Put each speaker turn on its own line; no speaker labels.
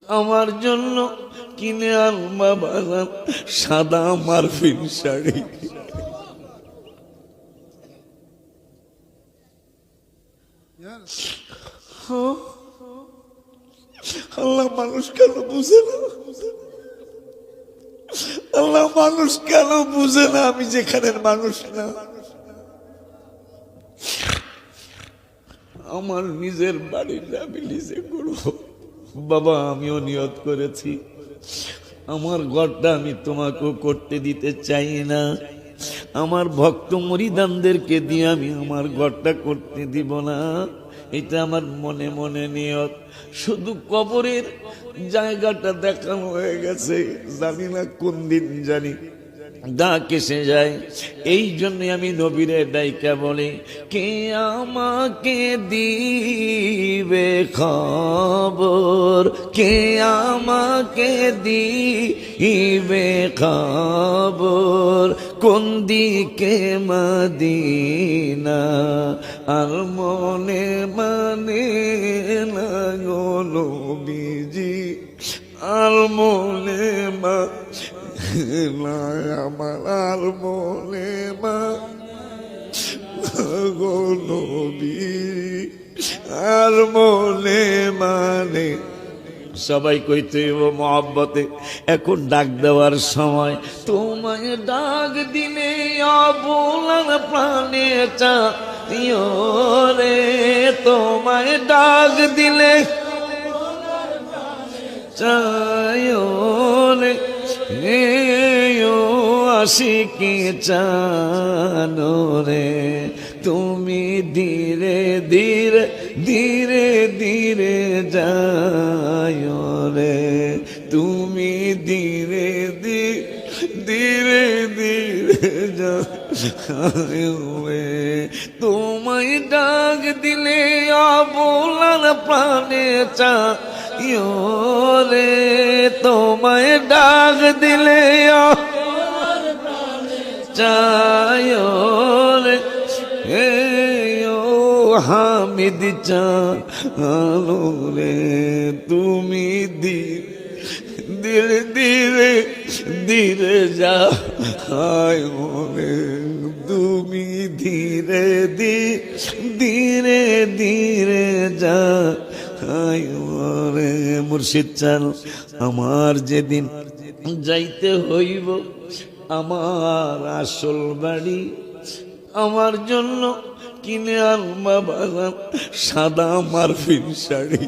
আমার জন্য কিনে আনবা বাজার সাদা মারফিন শাড়ি। আল্লাহ মানুষ কেন বুঝে না, আল্লাহ মানুষ কেন বুঝে না আমি যেখানের মানুষ না। আমার নিজের বাড়ির আমি নিজে করব বাবা। আমিও নিয়ত করেছি আমার ঘরটা আমি তোমাকেও করতে দিতে চাই না। আমার ভক্ত মুরিদানদেরকে দিয়ে আমি আমার ঘরটা করতে দিব না, এটা আমার মনে মনে নিয়ত। শুধু কবরের জায়গাটা দেখানো হয়ে গেছে, জানি না কোন দিন জানি ডাক এসে যায়। এই জন্য আমি নবীরে ডাইকা বলি, কে আমাকে দিবে খবর, কে আমাকে দিবে খবর, কোন দিকে মদিনা আর মনে মানে না গো নবীজি, আর মনে মা আমার আর মনে মা গো নবী, আর মনে মানে। সবাই কইতে মহব্বতে এখন ডাক দেওয়ার সময়, তোমায় ডাক দিলে অবলার প্রাণে চাইও রে, তোমায় ডাক দিলে চাইও রে, আশিকি জানো রে, তুমি ধীরে ধীরে ধীরে ধীরে যাও রে, তুমি ধীরে ধীরে ধীরে যাও রে, তোমায় ডাক দিলে অবলার প্রাণে চাইও রে, তোমায় ডাক দিলে চাইও রে, হামিদ চালো রে, তুমি ধীরে ধীরে ধীরে যাও রে, তুমি ধীরে ধীরে ধীরে যাও রে। মুর্শিদ চাল আমার যেদিন যাইতে হইব আমার আসল বাড়ি, আমার জন্য কিনে আনবা বাজার সাদা মারফিন শাড়ি।